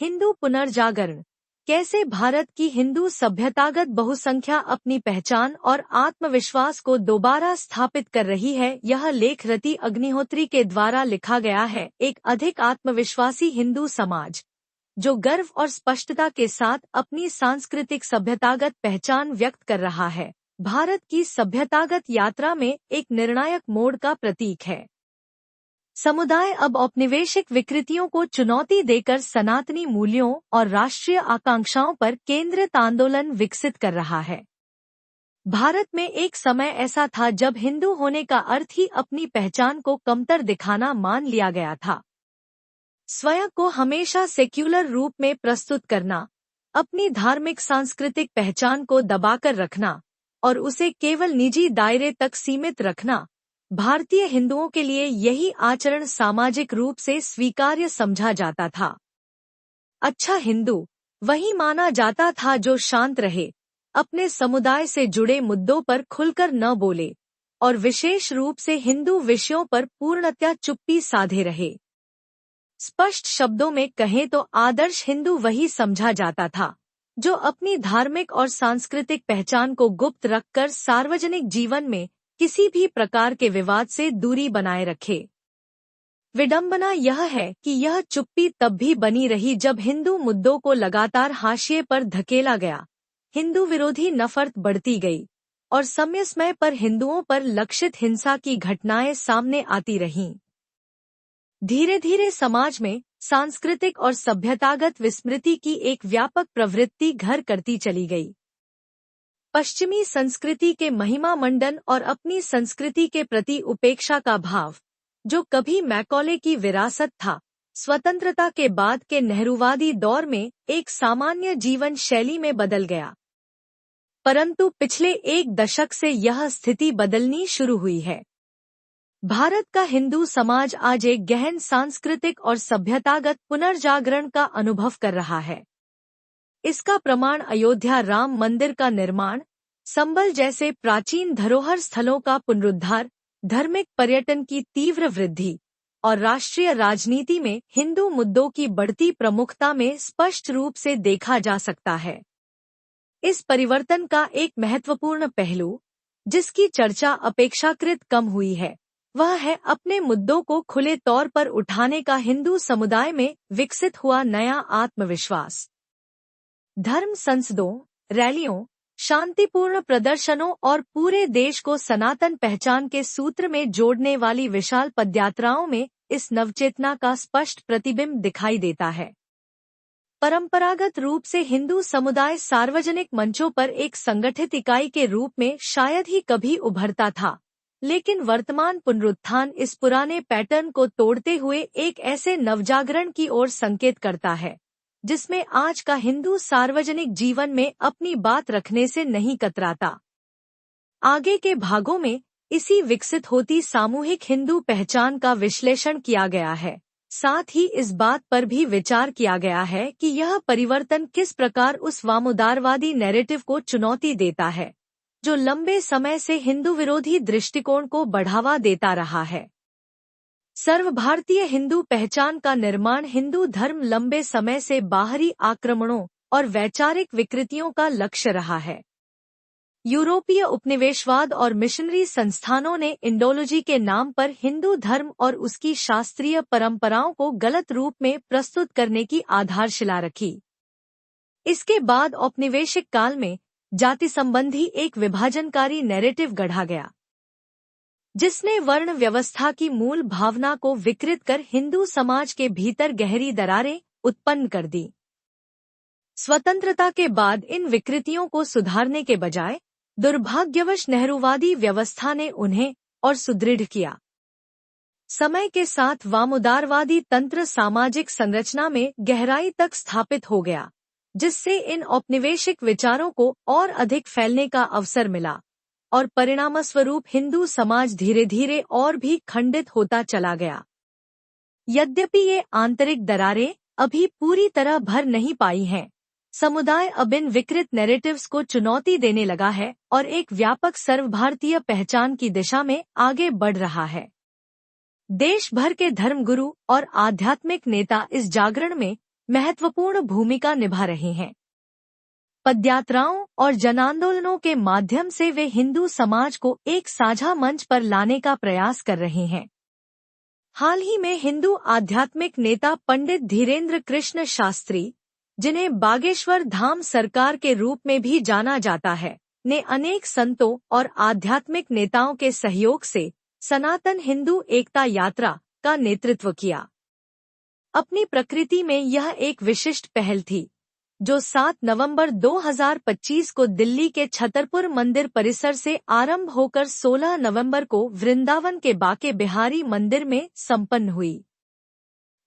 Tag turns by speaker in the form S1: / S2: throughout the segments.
S1: हिंदू पुनर्जागरण। कैसे भारत की हिंदू सभ्यतागत बहुसंख्या अपनी पहचान और आत्मविश्वास को दोबारा स्थापित कर रही है। यह लेख रति अग्निहोत्री के द्वारा लिखा गया है। एक अधिक आत्मविश्वासी हिंदू समाज जो गर्व और स्पष्टता के साथ अपनी सांस्कृतिक सभ्यतागत पहचान व्यक्त कर रहा है, भारत की सभ्यतागत यात्रा में एक निर्णायक मोड़ का प्रतीक है। समुदाय अब औपनिवेशिक विकृतियों को चुनौती देकर सनातनी मूल्यों और राष्ट्रीय आकांक्षाओं पर केंद्रित आंदोलन विकसित कर रहा है। भारत में एक समय ऐसा था जब हिंदू होने का अर्थ ही अपनी पहचान को कमतर दिखाना मान लिया गया था। स्वयं को हमेशा सेक्युलर रूप में प्रस्तुत करना, अपनी धार्मिक सांस्कृतिक पहचान को दबाकर रखना और उसे केवल निजी दायरे तक सीमित रखना, भारतीय हिंदुओं के लिए यही आचरण सामाजिक रूप से स्वीकार्य समझा जाता था। अच्छा हिंदू वही माना जाता था जो शांत रहे, अपने समुदाय से जुड़े मुद्दों पर खुलकर न बोले और विशेष रूप से हिंदू विषयों पर पूर्णतः चुप्पी साधे रहे। स्पष्ट शब्दों में कहें तो आदर्श हिंदू वही समझा जाता था जो अपनी धार्मिक और सांस्कृतिक पहचान को गुप्त रखकर सार्वजनिक जीवन में किसी भी प्रकार के विवाद से दूरी बनाए रखे। विडंबना यह है कि यह चुप्पी तब भी बनी रही जब हिंदू मुद्दों को लगातार हाशिए पर धकेला गया, हिंदू विरोधी नफरत बढ़ती गई और समय समय पर हिंदुओं पर लक्षित हिंसा की घटनाएं सामने आती रहीं। धीरे धीरे समाज में सांस्कृतिक और सभ्यतागत विस्मृति की एक व्यापक प्रवृत्ति घर करती चली गई। पश्चिमी संस्कृति के महिमा मंडन और अपनी संस्कृति के प्रति उपेक्षा का भाव, जो कभी मैकॉले की विरासत था, स्वतंत्रता के बाद के नेहरूवादी दौर में एक सामान्य जीवन शैली में बदल गया। परंतु पिछले एक दशक से यह स्थिति बदलनी शुरू हुई है। भारत का हिंदू समाज आज एक गहन सांस्कृतिक और सभ्यतागत पुनर्जागरण का अनुभव कर रहा है। इसका प्रमाण अयोध्या राम मंदिर का निर्माण, संबल जैसे प्राचीन धरोहर स्थलों का पुनरुद्धार, धार्मिक पर्यटन की तीव्र वृद्धि और राष्ट्रीय राजनीति में हिंदू मुद्दों की बढ़ती प्रमुखता में स्पष्ट रूप से देखा जा सकता है। इस परिवर्तन का एक महत्वपूर्ण पहलू, जिसकी चर्चा अपेक्षाकृत कम हुई है, वह है अपने मुद्दों को खुले तौर पर उठाने का हिंदू समुदाय में विकसित हुआ नया आत्मविश्वास। धर्म संसदों, रैलियों, शांतिपूर्ण प्रदर्शनों और पूरे देश को सनातन पहचान के सूत्र में जोड़ने वाली विशाल पदयात्राओं में इस नवचेतना का स्पष्ट प्रतिबिंब दिखाई देता है। परंपरागत रूप से हिंदू समुदाय सार्वजनिक मंचों पर एक संगठित इकाई के रूप में शायद ही कभी उभरता था, लेकिन वर्तमान पुनरुत्थान इस पुराने पैटर्न को तोड़ते हुए एक ऐसे नवजागरण की ओर संकेत करता है जिसमें आज का हिंदू सार्वजनिक जीवन में अपनी बात रखने से नहीं कतराता। आगे के भागों में इसी विकसित होती सामूहिक हिंदू पहचान का विश्लेषण किया गया है। साथ ही इस बात पर भी विचार किया गया है कि यह परिवर्तन किस प्रकार उस वामोदारवादी नैरेटिव को चुनौती देता है जो लंबे समय से हिंदू विरोधी दृष्टिकोण को बढ़ावा देता रहा है। सर्वभारतीय हिंदू पहचान का निर्माण हिंदू धर्म लंबे समय से बाहरी आक्रमणों और वैचारिक विकृतियों का लक्ष्य रहा है। यूरोपीय उपनिवेशवाद और मिशनरी संस्थानों ने इंडोलॉजी के नाम पर हिंदू धर्म और उसकी शास्त्रीय परंपराओं को गलत रूप में प्रस्तुत करने की आधारशिला रखी। इसके बाद औपनिवेशिक काल में जाति संबंधी एक विभाजनकारी नैरेटिव गढ़ा गया, जिसने वर्ण व्यवस्था की मूल भावना को विकृत कर हिंदू समाज के भीतर गहरी दरारें उत्पन्न कर दी। स्वतंत्रता के बाद इन विकृतियों को सुधारने के बजाय दुर्भाग्यवश नेहरूवादी व्यवस्था ने उन्हें और सुदृढ़ किया। समय के साथ वामोदारवादी तंत्र सामाजिक संरचना में गहराई तक स्थापित हो गया, जिससे इन औपनिवेशिक विचारों को और अधिक फैलने का अवसर मिला और परिणामस्वरूप हिंदू समाज धीरे धीरे और भी खंडित होता चला गया। यद्यपि ये आंतरिक दरारें अभी पूरी तरह भर नहीं पाई हैं, समुदाय अब इन विकृत नैरेटिव्स को चुनौती देने लगा है और एक व्यापक सर्वभारतीय पहचान की दिशा में आगे बढ़ रहा है। देश भर के धर्मगुरु और आध्यात्मिक नेता इस जागरण में महत्वपूर्ण भूमिका निभा रहे हैं। पदयात्राओं और जनांदोलनों के माध्यम से वे हिंदू समाज को एक साझा मंच पर लाने का प्रयास कर रहे हैं। हाल ही में हिंदू आध्यात्मिक नेता पंडित धीरेंद्र कृष्ण शास्त्री, जिन्हें बागेश्वर धाम सरकार के रूप में भी जाना जाता है, ने अनेक संतों और आध्यात्मिक नेताओं के सहयोग से सनातन हिंदू एकता यात्रा का नेतृत्व किया। अपनी प्रकृति में यह एक विशिष्ट पहल थी, जो 7 नवंबर 2025 को दिल्ली के छतरपुर मंदिर परिसर से आरंभ होकर 16 नवंबर को वृंदावन के बाके बिहारी मंदिर में संपन्न हुई।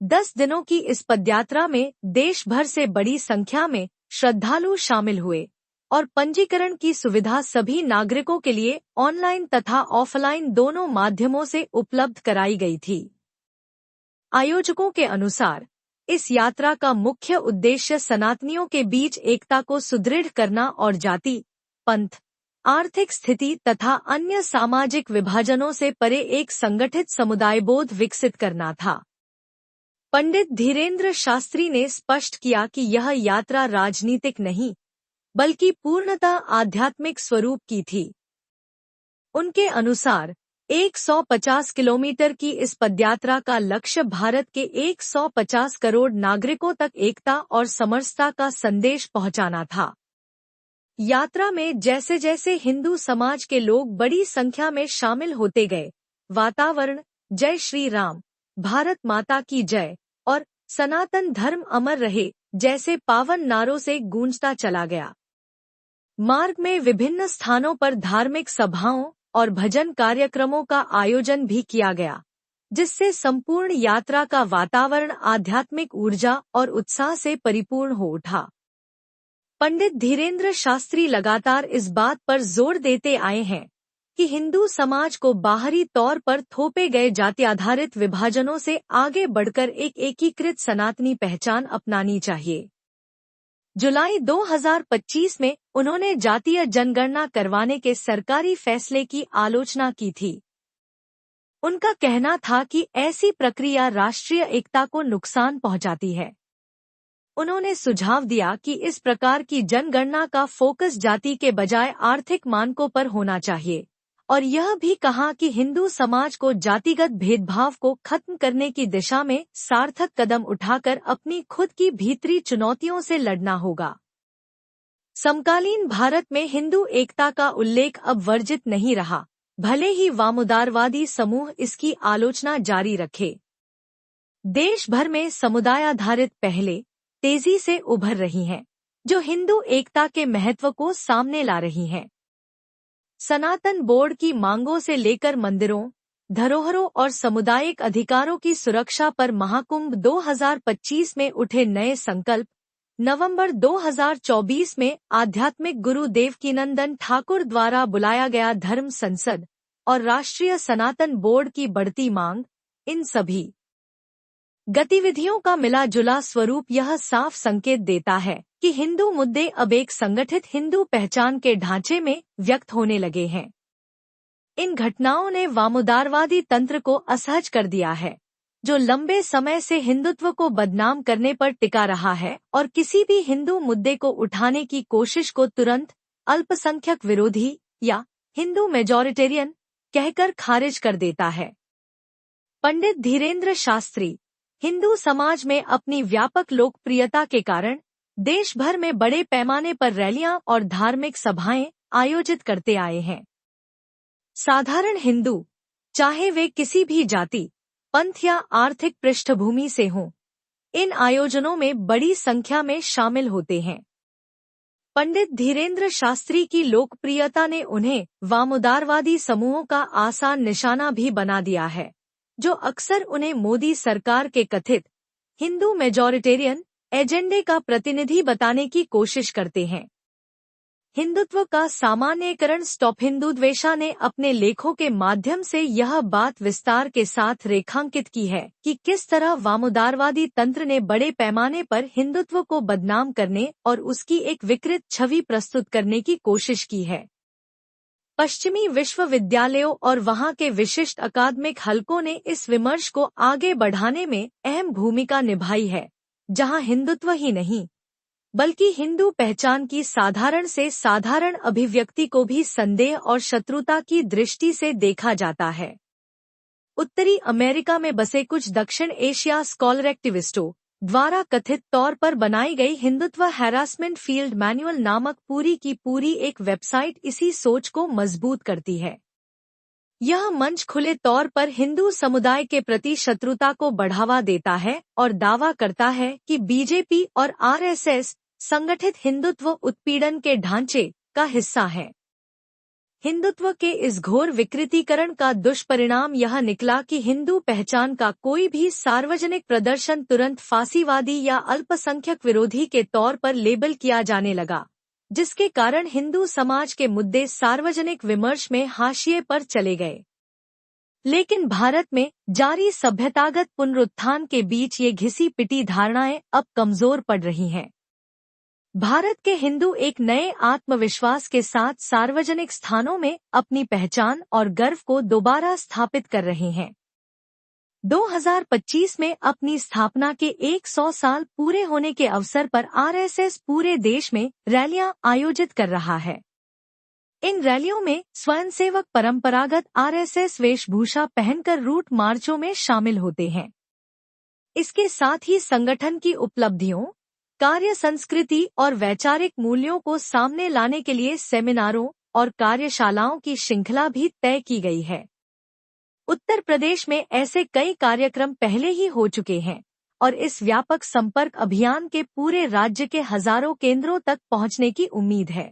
S1: 10 दिनों की इस पदयात्रा में देश भर से बड़ी संख्या में श्रद्धालु शामिल हुए और पंजीकरण की सुविधा सभी नागरिकों के लिए ऑनलाइन तथा ऑफलाइन दोनों माध्यमों से उपलब्ध कराई गई थी। आयोजकों के अनुसार इस यात्रा का मुख्य उद्देश्य सनातनियों के बीच एकता को सुदृढ़ करना और जाति, पंथ, आर्थिक स्थिति तथा अन्य सामाजिक विभाजनों से परे एक संगठित समुदाय बोध विकसित करना था। पंडित धीरेंद्र शास्त्री ने स्पष्ट किया कि यह यात्रा राजनीतिक नहीं, बल्कि पूर्णतः आध्यात्मिक स्वरूप की थी। उनके अनुसार 150 किलोमीटर की इस पदयात्रा का लक्ष्य भारत के 150 करोड़ नागरिकों तक एकता और समरसता का संदेश पहुंचाना था। यात्रा में जैसे जैसे हिंदू समाज के लोग बड़ी संख्या में शामिल होते गए, वातावरण जय श्री राम, भारत माता की जय और सनातन धर्म अमर रहे जैसे पावन नारों से गूंजता चला गया। मार्ग में विभिन्न स्थानों पर धार्मिक सभाओं और भजन कार्यक्रमों का आयोजन भी किया गया, जिससे संपूर्ण यात्रा का वातावरण आध्यात्मिक ऊर्जा और उत्साह से परिपूर्ण हो उठा। पंडित धीरेंद्र शास्त्री लगातार इस बात पर जोर देते आए हैं कि हिंदू समाज को बाहरी तौर पर थोपे गए जाति आधारित विभाजनों से आगे बढ़कर एक एकीकृत सनातनी पहचान अपनानी चाहिए। जुलाई 2025 में उन्होंने जातीय जनगणना करवाने के सरकारी फैसले की आलोचना की थी। उनका कहना था कि ऐसी प्रक्रिया राष्ट्रीय एकता को नुकसान पहुंचाती है। उन्होंने सुझाव दिया कि इस प्रकार की जनगणना का फोकस जाति के बजाय आर्थिक मानकों पर होना चाहिए, और यह भी कहा कि हिंदू समाज को जातिगत भेदभाव को खत्म करने की दिशा में सार्थक कदम उठाकर अपनी खुद की भीतरी चुनौतियों से लड़ना होगा। समकालीन भारत में हिंदू एकता का उल्लेख अब वर्जित नहीं रहा, भले ही वामउदारवादी समूह इसकी आलोचना जारी रखे। देश भर में समुदायाधारित पहलें तेजी से उभर रही हैं, जो हिंदू एकता के महत्व को सामने ला रही हैं। सनातन बोर्ड की मांगों से लेकर मंदिरों, धरोहरों और सामुदायिक अधिकारों की सुरक्षा पर महाकुंभ 2025 में उठे नए संकल्प, नवंबर 2024 में आध्यात्मिक गुरु देवकीनंदन ठाकुर द्वारा बुलाया गया धर्म संसद और राष्ट्रीय सनातन बोर्ड की बढ़ती मांग, इन सभी गतिविधियों का मिला जुला स्वरूप यह साफ संकेत देता है कि हिंदू मुद्दे अब एक संगठित हिंदू पहचान के ढांचे में व्यक्त होने लगे हैं। इन घटनाओं ने वामउदारवादी तंत्र को असहज कर दिया है, जो लंबे समय से हिंदुत्व को बदनाम करने पर टिका रहा है और किसी भी हिंदू मुद्दे को उठाने की कोशिश को तुरंत अल्पसंख्यक विरोधी या हिंदू मेजॉरिटेरियन कहकर खारिज कर देता है। पंडित धीरेंद्र शास्त्री हिंदू समाज में अपनी व्यापक लोकप्रियता के कारण देश भर में बड़े पैमाने पर रैलियां और धार्मिक सभाएं आयोजित करते आए हैं। साधारण हिंदू, चाहे वे किसी भी जाति, पंथ या आर्थिक पृष्ठभूमि से हों, इन आयोजनों में बड़ी संख्या में शामिल होते हैं। पंडित धीरेंद्र शास्त्री की लोकप्रियता ने उन्हें वामउदारवादी समूहों का आसान निशाना भी बना दिया है, जो अक्सर उन्हें मोदी सरकार के कथित हिंदू मेजॉरिटेरियन एजेंडे का प्रतिनिधि बताने की कोशिश करते हैं। हिंदुत्व का सामान्यीकरण स्टॉप हिंदुद्वेषा ने अपने लेखों के माध्यम से यह बात विस्तार के साथ रेखांकित की है कि किस तरह वामउदारवादी तंत्र ने बड़े पैमाने पर हिंदुत्व को बदनाम करने और उसकी एक विकृत छवि प्रस्तुत करने की कोशिश की है। पश्चिमी विश्वविद्यालयों और वहां के विशिष्ट अकादमिक हलकों ने इस विमर्श को आगे बढ़ाने में अहम भूमिका निभाई है, जहां हिंदुत्व ही नहीं बल्कि हिंदू पहचान की साधारण से साधारण अभिव्यक्ति को भी संदेह और शत्रुता की दृष्टि से देखा जाता है। उत्तरी अमेरिका में बसे कुछ दक्षिण एशिया स्कॉलर एक्टिविस्टों द्वारा कथित तौर पर बनाई गई हिंदुत्व हैरासमेंट फील्ड मैनुअल नामक पूरी की पूरी एक वेबसाइट इसी सोच को मजबूत करती है। यह मंच खुले तौर पर हिंदू समुदाय के प्रति शत्रुता को बढ़ावा देता है और दावा करता है कि बीजेपी और आरएसएस संगठित हिंदुत्व उत्पीड़न के ढांचे का हिस्सा है। हिंदुत्व के इस घोर विकृतीकरण का दुष्परिणाम यह निकला कि हिंदू पहचान का कोई भी सार्वजनिक प्रदर्शन तुरंत फांसीवादी या अल्पसंख्यक विरोधी के तौर पर लेबल किया जाने लगा, जिसके कारण हिंदू समाज के मुद्दे सार्वजनिक विमर्श में हाशिए पर चले गए। लेकिन भारत में जारी सभ्यतागत पुनरुत्थान के बीच ये घिसी पिटी धारणाएं अब कमजोर पड़ रही हैं। भारत के हिंदू एक नए आत्मविश्वास के साथ सार्वजनिक स्थानों में अपनी पहचान और गर्व को दोबारा स्थापित कर रहे हैं। 2025 में अपनी स्थापना के 100 साल पूरे होने के अवसर पर आरएसएस पूरे देश में रैलियां आयोजित कर रहा है। इन रैलियों में स्वयंसेवक परंपरागत आरएसएस वेशभूषा पहनकर रूट मार्चों में शामिल होते हैं। इसके साथ ही संगठन की उपलब्धियों, कार्य संस्कृति और वैचारिक मूल्यों को सामने लाने के लिए सेमिनारों और कार्यशालाओं की श्रृंखला भी तय की गई है। उत्तर प्रदेश में ऐसे कई कार्यक्रम पहले ही हो चुके हैं और इस व्यापक संपर्क अभियान के पूरे राज्य के हजारों केंद्रों तक पहुंचने की उम्मीद है।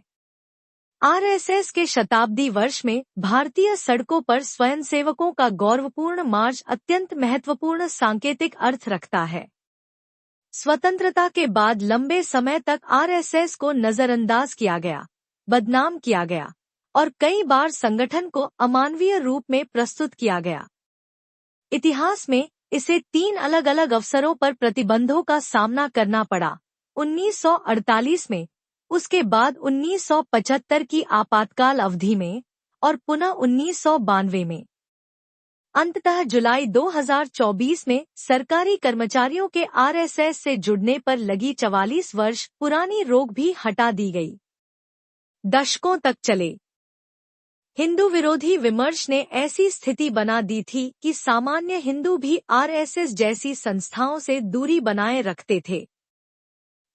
S1: आरएसएस के शताब्दी वर्ष में भारतीय सड़कों पर स्वयंसेवकों का गौरवपूर्ण मार्च अत्यंत महत्वपूर्ण सांकेतिक अर्थ रखता है। स्वतंत्रता के बाद लंबे समय तक आरएसएस को नजरअंदाज किया गया, बदनाम किया गया और कई बार संगठन को अमानवीय रूप में प्रस्तुत किया गया। इतिहास में इसे 3 अलग अलग अवसरों पर प्रतिबंधों का सामना करना पड़ा। 1948 में, उसके बाद 1975 की आपातकाल अवधि में और पुनः 1992 में। अंततः जुलाई 2024 में सरकारी कर्मचारियों के आरएसएस से जुड़ने पर लगी 44 वर्ष पुरानी रोक भी हटा दी गई। दशकों तक चले हिंदू विरोधी विमर्श ने ऐसी स्थिति बना दी थी कि सामान्य हिंदू भी आरएसएस जैसी संस्थाओं से दूरी बनाए रखते थे।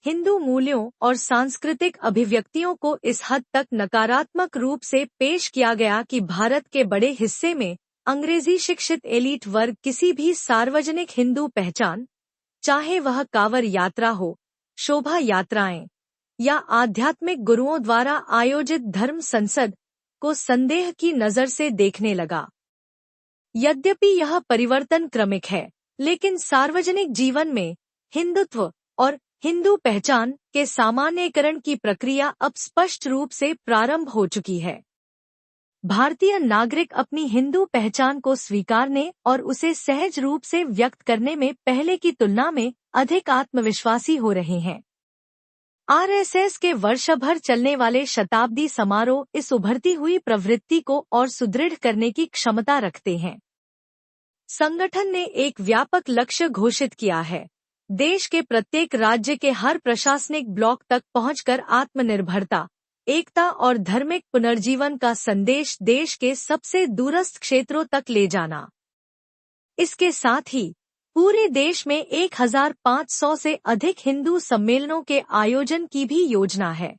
S1: हिंदू मूल्यों और सांस्कृतिक अभिव्यक्तियों को इस हद तक नकारात्मक रूप से पेश किया गया कि भारत के बड़े हिस्से में अंग्रेजी शिक्षित एलीट वर्ग किसी भी सार्वजनिक हिंदू पहचान, चाहे वह कांवड़ यात्रा हो, शोभा यात्राएं या आध्यात्मिक गुरुओं द्वारा आयोजित धर्म संसद को संदेह की नजर से देखने लगा। यद्यपि यह परिवर्तन क्रमिक है, लेकिन सार्वजनिक जीवन में हिंदुत्व और हिंदू पहचान के सामान्यीकरण की प्रक्रिया अब स्पष्ट रूप से प्रारंभ हो चुकी है। भारतीय नागरिक अपनी हिंदू पहचान को स्वीकारने और उसे सहज रूप से व्यक्त करने में पहले की तुलना में अधिक आत्मविश्वासी हो रहे हैं। आरएसएस के वर्षभर चलने वाले शताब्दी समारोह इस उभरती हुई प्रवृत्ति को और सुदृढ़ करने की क्षमता रखते हैं। संगठन ने एक व्यापक लक्ष्य घोषित किया है, देश के प्रत्येक राज्य के हर प्रशासनिक ब्लॉक तक पहुंचकर आत्मनिर्भरता, एकता और धार्मिक पुनर्जीवन का संदेश देश के सबसे दूरस्थ क्षेत्रों तक ले जाना। इसके साथ ही पूरे देश में 1500 से अधिक हिंदू सम्मेलनों के आयोजन की भी योजना है।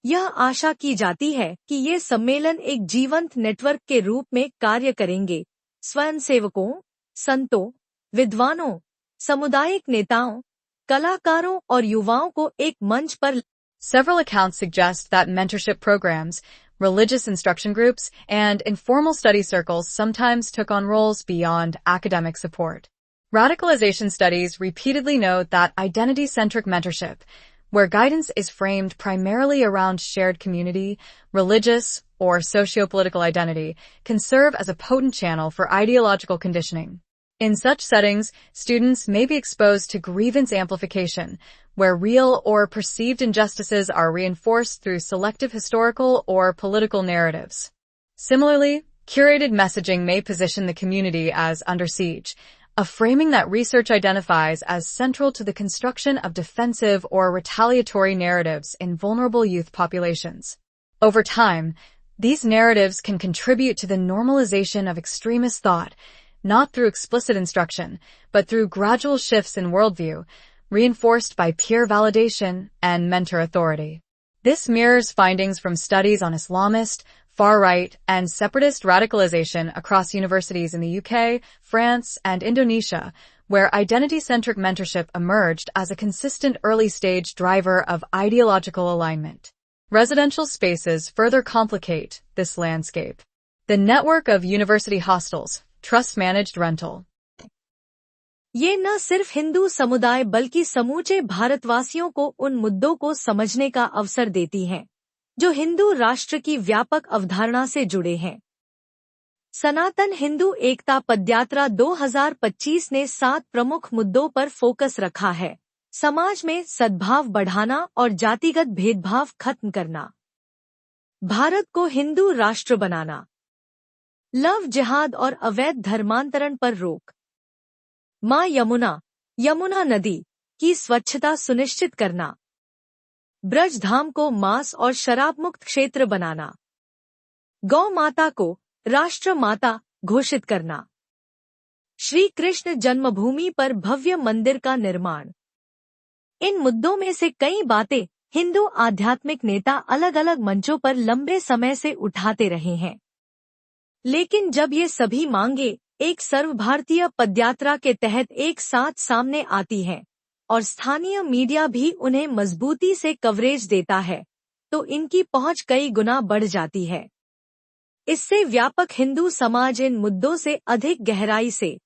S1: यह आशा की जाती है कि ये सम्मेलन एक जीवंत नेटवर्क के रूप में कार्य करेंगे, स्वयंसेवकों, संतों, विद्वानों, सामुदायिक नेताओं, कलाकारों और युवाओं को एक मंच पर।
S2: Several accounts suggest that mentorship programs, religious instruction groups, and informal study circles sometimes took on roles beyond academic support. Radicalization studies repeatedly note that identity-centric mentorship, where guidance is framed primarily around shared community, religious, or socio-political identity, can serve as a potent channel for ideological conditioning. In such settings, students may be exposed to grievance amplification, where real or perceived injustices are reinforced through selective historical or political narratives. Similarly, curated messaging may position the community as under siege, a framing that research identifies as central to the construction of defensive or retaliatory narratives in vulnerable youth populations. Over time, these narratives can contribute to the normalization of extremist thought, not through explicit instruction, but through gradual shifts in worldview, reinforced by peer validation and mentor authority. This mirrors findings from studies on Islamist, far-right, and separatist radicalization across universities in the UK, France, and Indonesia, where identity-centric mentorship emerged as a consistent early-stage driver of ideological alignment. Residential spaces further complicate this landscape. The network of university hostels, trust-managed rental.
S1: ये न सिर्फ हिंदू समुदाय बल्कि समूचे भारतवासियों को उन मुद्दों को समझने का अवसर देती हैं, जो हिंदू राष्ट्र की व्यापक अवधारणा से जुड़े हैं। सनातन हिंदू एकता पदयात्रा 2025 ने 7 प्रमुख मुद्दों पर फोकस रखा है। समाज में सद्भाव बढ़ाना और जातिगत भेदभाव खत्म करना, भारत को हिंदू राष्ट्र बनाना, लव जिहाद और अवैध धर्मांतरण पर रोक, मां यमुना नदी की स्वच्छता सुनिश्चित करना, ब्रज धाम को मांस और शराब मुक्त क्षेत्र बनाना, गौ माता को राष्ट्र माता घोषित करना, श्री कृष्ण जन्मभूमि पर भव्य मंदिर का निर्माण। इन मुद्दों में से कई बातें हिंदू आध्यात्मिक नेता अलग अलग मंचों पर लंबे समय से उठाते रहे हैं, लेकिन जब ये सभी मांगे एक सर्वभारतीय पदयात्रा के तहत एक साथ सामने आती हैं और स्थानीय मीडिया भी उन्हें मजबूती से कवरेज देता है, तो इनकी पहुंच कई गुना बढ़ जाती है। इससे व्यापक हिंदू समाज इन मुद्दों से अधिक गहराई से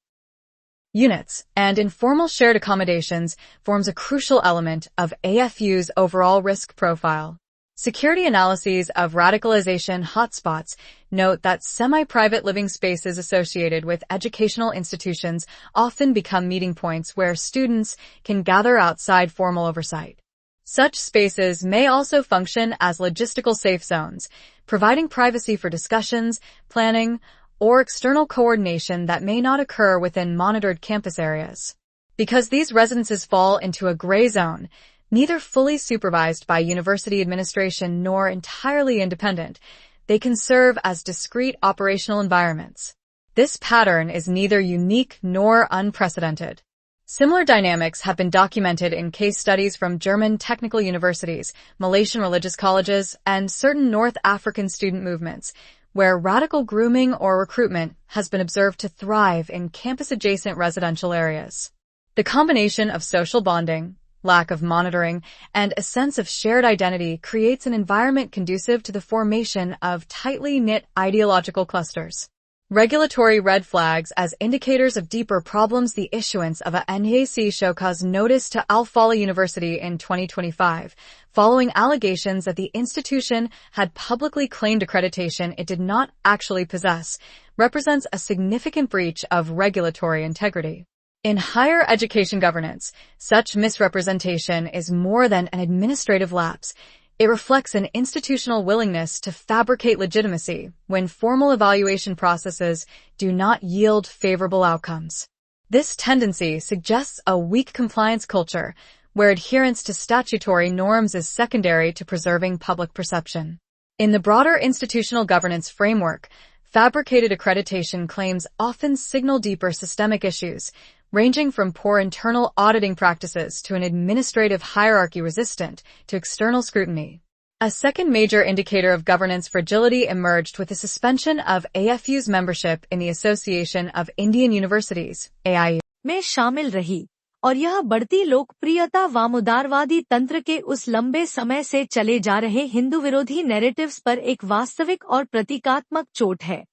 S2: Units and informal shared accommodations forms a crucial element of AFU's overall risk profile. Security analyses of radicalization hotspots note that semi-private living spaces associated with educational institutions often become meeting points where students can gather outside formal oversight. Such spaces may also function as logistical safe zones, providing privacy for discussions, planning, or external coordination that may not occur within monitored campus areas. Because these residences fall into a gray zone, neither fully supervised by university administration nor entirely independent, they can serve as discrete operational environments. This pattern is neither unique nor unprecedented. Similar dynamics have been documented in case studies from German technical universities, Malaysian religious colleges, and certain North African student movements, where radical grooming or recruitment has been observed to thrive in campus-adjacent residential areas. The combination of social bonding, lack of monitoring, and a sense of shared identity creates an environment conducive to the formation of tightly knit ideological clusters. Regulatory red flags as indicators of deeper problems. The issuance of a NAC show cause notice to Al Falah University in 2025, following allegations that the institution had publicly claimed accreditation it did not actually possess, represents a significant breach of regulatory integrity. In higher education governance, such misrepresentation is more than an administrative lapse. It reflects an institutional willingness to fabricate legitimacy when formal evaluation processes do not yield favorable outcomes. This tendency suggests a weak compliance culture, where adherence to statutory norms is secondary to preserving public perception. In the broader institutional governance framework, fabricated accreditation claims often signal deeper systemic issues, ranging from poor internal auditing practices to an administrative hierarchy resistant to external scrutiny. A second major indicator of governance fragility emerged with the suspension of AFU's membership in the Association of Indian Universities, AIU,
S1: में शामिल रही, और यह बढ़ती लोकप्रियता वामोदारवादी तंत्र के उस लंबे समय से चले जा रहे हिंदू विरोधी नैरेटिव्स पर एक वास्तविक और प्रतीकात्मक चोट है,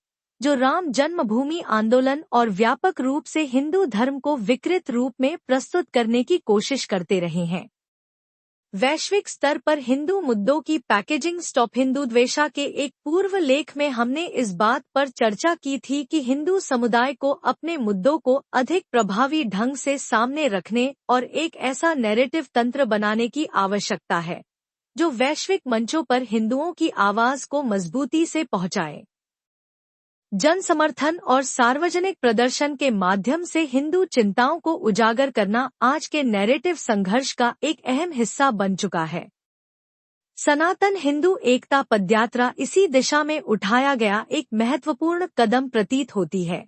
S1: जो राम जन्मभूमि आंदोलन और व्यापक रूप से हिंदू धर्म को विकृत रूप में प्रस्तुत करने की कोशिश करते रहे हैं। वैश्विक स्तर पर हिंदू मुद्दों की पैकेजिंग स्टॉप हिंदू द्वेषा के एक पूर्व लेख में हमने इस बात पर चर्चा की थी कि हिंदू समुदाय को अपने मुद्दों को अधिक प्रभावी ढंग से सामने रखने और एक ऐसा नैरेटिव तंत्र बनाने की आवश्यकता है, जो वैश्विक मंचों पर हिंदुओं की आवाज को मजबूती से पहुंचाए। जन समर्थन और सार्वजनिक प्रदर्शन के माध्यम से हिंदू चिंताओं को उजागर करना आज के नैरेटिव संघर्ष का एक अहम हिस्सा बन चुका है। सनातन हिंदू एकता पदयात्रा इसी दिशा में उठाया गया एक महत्वपूर्ण कदम प्रतीत होती है।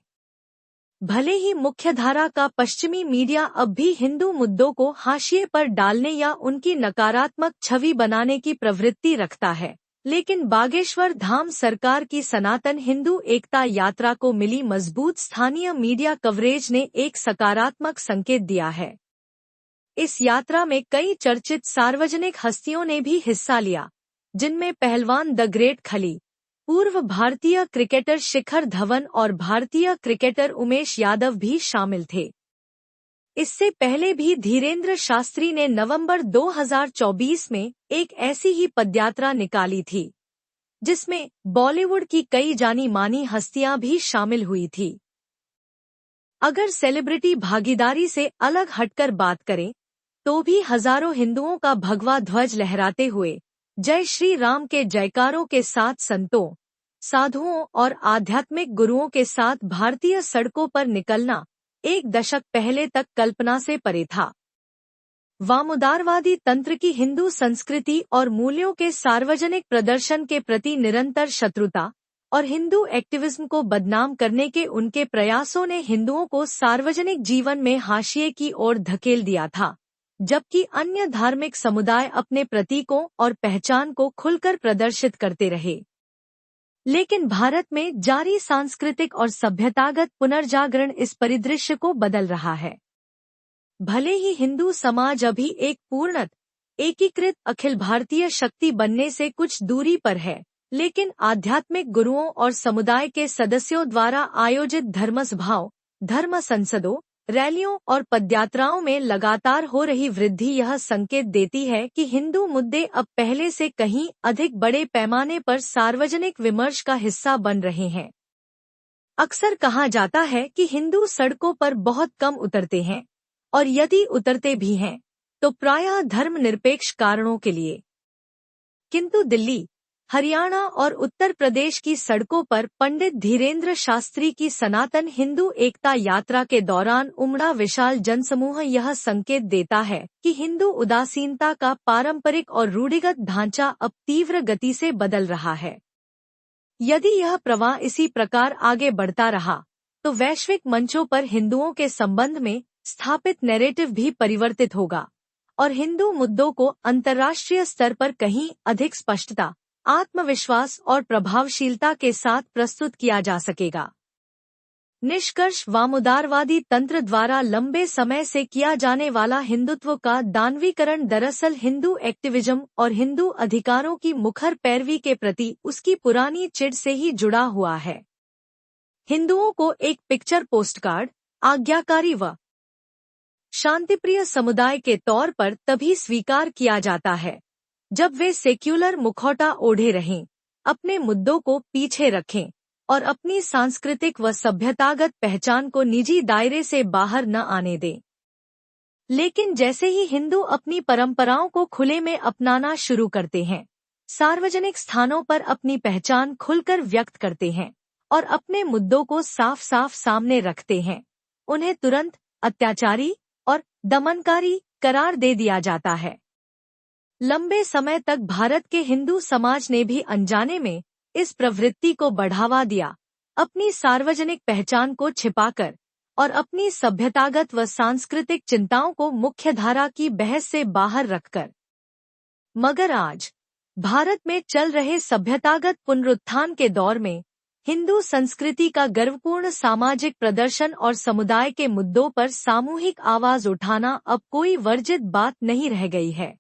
S1: भले ही मुख्यधारा का पश्चिमी मीडिया अब भी हिंदू मुद्दों को हाशिए पर डालने या उनकी नकारात्मक छवि बनाने की प्रवृत्ति रखता है, लेकिन बागेश्वर धाम सरकार की सनातन हिंदू एकता यात्रा को मिली मजबूत स्थानीय मीडिया कवरेज ने एक सकारात्मक संकेत दिया है। इस यात्रा में कई चर्चित सार्वजनिक हस्तियों ने भी हिस्सा लिया, जिनमें पहलवान द ग्रेट खली, पूर्व भारतीय क्रिकेटर शिखर धवन और भारतीय क्रिकेटर उमेश यादव भी शामिल थे। इससे पहले भी धीरेन्द्र शास्त्री ने नवंबर 2024 में एक ऐसी ही पदयात्रा निकाली थी, जिसमें बॉलीवुड की कई जानी मानी हस्तियां भी शामिल हुई थी। अगर सेलिब्रिटी भागीदारी से अलग हटकर बात करें, तो भी हजारों हिंदुओं का भगवा ध्वज लहराते हुए जय श्री राम के जयकारों के साथ संतों, साधुओं और आध्यात्मिक गुरुओं के साथ भारतीय सड़कों पर निकलना एक दशक पहले तक कल्पना से परे था। वामोदारवादी तंत्र की हिंदू संस्कृति और मूल्यों के सार्वजनिक प्रदर्शन के प्रति निरंतर शत्रुता और हिंदू एक्टिविज्म को बदनाम करने के उनके प्रयासों ने हिंदुओं को सार्वजनिक जीवन में हाशिए की ओर धकेल दिया था, जबकि अन्य धार्मिक समुदाय अपने प्रतीकों और पहचान को खुलकर प्रदर्शित करते रहे। लेकिन भारत में जारी सांस्कृतिक और सभ्यतागत पुनर्जागरण इस परिदृश्य को बदल रहा है। भले ही हिंदू समाज अभी एक पूर्णत एकीकृत अखिल भारतीय शक्ति बनने से कुछ दूरी पर है, लेकिन आध्यात्मिक गुरुओं और समुदाय के सदस्यों द्वारा आयोजित धर्मसभाओं, धर्म संसदों, रैलियों और पदयात्राओं में लगातार हो रही वृद्धि यह संकेत देती है कि हिंदू मुद्दे अब पहले से कहीं अधिक बड़े पैमाने पर सार्वजनिक विमर्श का हिस्सा बन रहे हैं। अक्सर कहा जाता है कि हिंदू सड़कों पर बहुत कम उतरते हैं, और यदि उतरते भी हैं, तो प्रायः धर्मनिरपेक्ष कारणों के लिए। किंतु दिल्ली, हरियाणा और उत्तर प्रदेश की सड़कों पर पंडित धीरेन्द्र शास्त्री की सनातन हिंदू एकता यात्रा के दौरान उमड़ा विशाल जनसमूह यह संकेत देता है कि हिंदू उदासीनता का पारंपरिक और रूढ़िगत ढांचा अब तीव्र गति से बदल रहा है। यदि यह प्रवाह इसी प्रकार आगे बढ़ता रहा, तो वैश्विक मंचों पर हिंदुओं के संबंध में स्थापित नैरेटिव भी परिवर्तित होगा और हिंदू मुद्दों को अंतर्राष्ट्रीय स्तर पर कहीं अधिक स्पष्टता, आत्मविश्वास और प्रभावशीलता के साथ प्रस्तुत किया जा सकेगा। निष्कर्ष, वामोदारवादी तंत्र द्वारा लंबे समय से किया जाने वाला हिंदुत्व का दानवीकरण दरअसल हिंदू एक्टिविज्म और हिंदू अधिकारों की मुखर पैरवी के प्रति उसकी पुरानी चिढ़ से ही जुड़ा हुआ है। हिंदुओं को एक पिक्चर पोस्टकार्ड, आज्ञाकारी व शांतिप्रिय समुदाय के तौर पर तभी स्वीकार किया जाता है जब वे सेक्युलर मुखौटा ओढ़े रहें, अपने मुद्दों को पीछे रखें और अपनी सांस्कृतिक व सभ्यतागत पहचान को निजी दायरे से बाहर न आने दें। लेकिन जैसे ही हिंदू अपनी परंपराओं को खुले में अपनाना शुरू करते हैं, सार्वजनिक स्थानों पर अपनी पहचान खुलकर व्यक्त करते हैं और अपने मुद्दों को साफ साफ सामने रखते हैं, उन्हें तुरंत अत्याचारी और दमनकारी करार दे दिया जाता है। लंबे समय तक भारत के हिंदू समाज ने भी अनजाने में इस प्रवृत्ति को बढ़ावा दिया, अपनी सार्वजनिक पहचान को छिपाकर और अपनी सभ्यतागत व सांस्कृतिक चिंताओं को मुख्यधारा की बहस से बाहर रखकर। मगर आज भारत में चल रहे सभ्यतागत पुनरुत्थान के दौर में हिंदू संस्कृति का गर्वपूर्ण सामाजिक प्रदर्शन और समुदाय के मुद्दों पर सामूहिक आवाज उठाना अब कोई वर्जित बात नहीं रह गई है।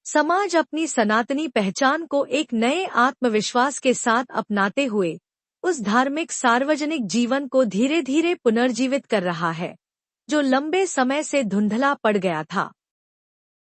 S1: समाज अपनी सनातनी पहचान को एक नए आत्मविश्वास के साथ अपनाते हुए उस धार्मिक सार्वजनिक जीवन को धीरे धीरे पुनर्जीवित कर रहा है, जो लंबे समय से धुंधला पड़ गया था।